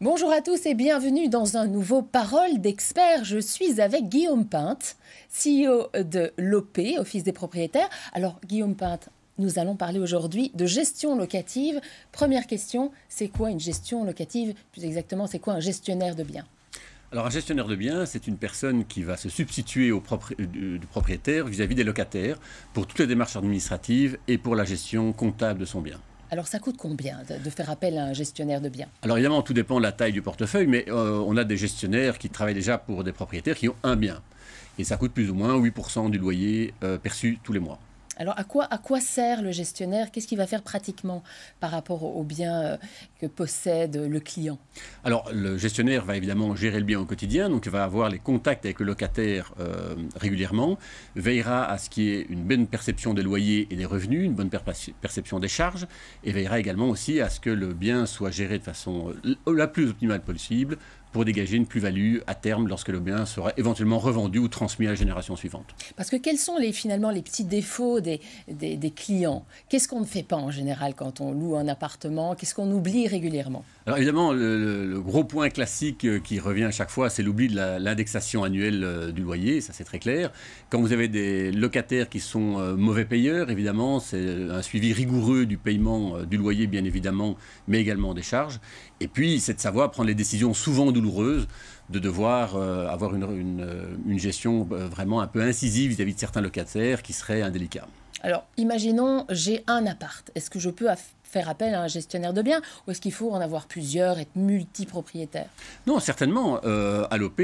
Bonjour à tous et bienvenue dans un nouveau Parole d'expert. Je suis avec Guillaume Pinte, CEO de l'OP, Office des propriétaires. Alors Guillaume Pinte, nous allons parler aujourd'hui de gestion locative. Première question, c'est quoi une gestion locative? Plus exactement, c'est quoi un gestionnaire de biens? Alors un gestionnaire de biens, c'est une personne qui va se substituer du propriétaire vis-à-vis des locataires pour toutes les démarches administratives et pour la gestion comptable de son bien. Alors ça coûte combien de faire appel à un gestionnaire de biens? Alors évidemment, tout dépend de la taille du portefeuille, mais on a des gestionnaires qui travaillent déjà pour des propriétaires qui ont un bien. Et ça coûte plus ou moins 8% du loyer perçu tous les mois. Alors à quoi sert le gestionnaire? Qu'est-ce qu'il va faire pratiquement par rapport aux biens que possède le client? Alors le gestionnaire va évidemment gérer le bien au quotidien, donc il va avoir les contacts avec le locataire régulièrement, veillera à ce qu'il y ait une bonne perception des loyers et des revenus, une bonne perception des charges, et veillera également aussi à ce que le bien soit géré de façon la plus optimale possible pour dégager une plus-value à terme lorsque le bien sera éventuellement revendu ou transmis à la génération suivante. Parce que quels sont finalement les petits défauts des clients? Qu'est-ce qu'on ne fait pas en général quand on loue un appartement? Qu'est-ce qu'on oublie régulièrement? Alors évidemment, le gros point classique qui revient à chaque fois, c'est l'oubli de l'indexation annuelle du loyer, ça c'est très clair. Quand vous avez des locataires qui sont mauvais payeurs, évidemment, c'est un suivi rigoureux du paiement du loyer, bien évidemment, mais également des charges. Et puis, c'est de savoir prendre les décisions souvent douloureuses, de devoir avoir une gestion vraiment un peu incisive vis-à-vis de certains locataires qui seraient indélicats. Alors, imaginons, j'ai un appart. Est-ce que je peux faire appel à un gestionnaire de biens ou est-ce qu'il faut en avoir plusieurs, être multipropriétaire? Non, certainement. À l'OP,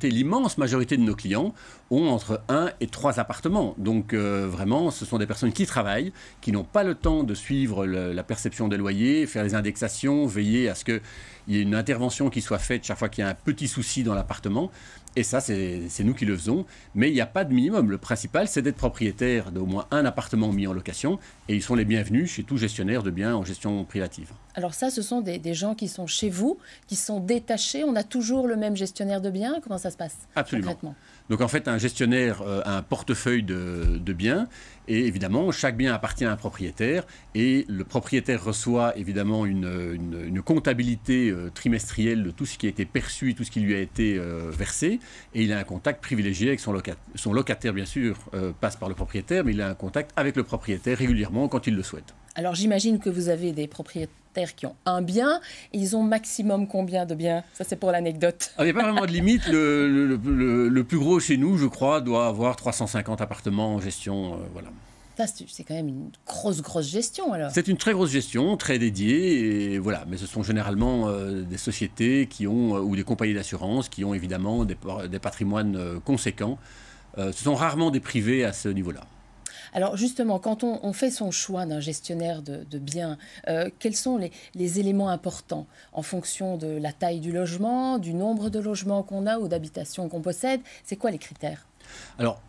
l'immense majorité de nos clients ont entre 1 et 3 appartements. Donc vraiment, ce sont des personnes qui travaillent, qui n'ont pas le temps de suivre la perception des loyers, faire les indexations, veiller à ce qu'il y ait une intervention qui soit faite chaque fois qu'il y a un petit souci dans l'appartement. Et ça, c'est nous qui le faisons. Mais il n'y a pas de minimum. Le principal, c'est d'être propriétaire d'au moins un appartement mis en location. Et ils sont les bienvenus chez tout gestionnaire de biens en gestion privative. Alors ça, ce sont des gens qui sont chez vous, qui sont détachés. On a toujours le même gestionnaire de biens. Comment ça se passe? Absolument. Concrètement? Donc en fait, un gestionnaire a un portefeuille de biens. Et évidemment, chaque bien appartient à un propriétaire. Et le propriétaire reçoit évidemment une comptabilité trimestrielle de tout ce qui a été perçu, tout ce qui lui a été versé. Et il a un contact privilégié avec son locataire. Son locataire, bien sûr, passe par le propriétaire, mais il a un contact avec le propriétaire régulièrement quand il le souhaite. Alors j'imagine que vous avez des propriétaires qui ont un bien. Ils ont maximum combien de biens? Ça, c'est pour l'anecdote. Il n'y a pas vraiment de limite. Le plus gros chez nous, je crois, doit avoir 350 appartements en gestion. Voilà. Ça, c'est quand même une grosse gestion alors. C'est une très grosse gestion, très dédiée. Et voilà. Mais ce sont généralement des sociétés qui ont, ou des compagnies d'assurance qui ont évidemment des patrimoines conséquents. Ce sont rarement des privés à ce niveau-là. Alors justement, quand on fait son choix d'un gestionnaire de biens, quels sont les éléments importants en fonction de la taille du logement, du nombre de logements qu'on a ou d'habitations qu'on possède? C'est quoi les critères? Alors,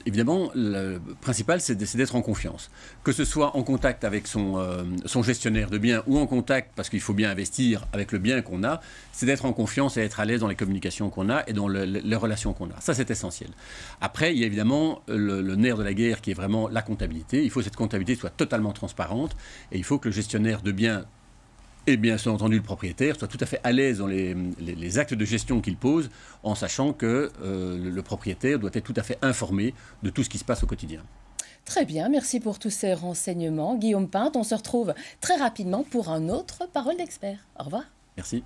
évidemment, le principal, c'est d'être en confiance. Que ce soit en contact avec son gestionnaire de biens ou en contact, parce qu'il faut bien investir avec le bien qu'on a, c'est d'être en confiance et être à l'aise dans les communications qu'on a et dans les relations qu'on a. Ça, c'est essentiel. Après, il y a évidemment le nerf de la guerre qui est vraiment la comptabilité. Il faut que cette comptabilité soit totalement transparente et il faut que le gestionnaire de biens et bien entendu le propriétaire soit tout à fait à l'aise dans les actes de gestion qu'il pose, en sachant que le propriétaire doit être tout à fait informé de tout ce qui se passe au quotidien. Très bien, merci pour tous ces renseignements. Guillaume Pinte, on se retrouve très rapidement pour un autre Parole d'expert. Au revoir. Merci.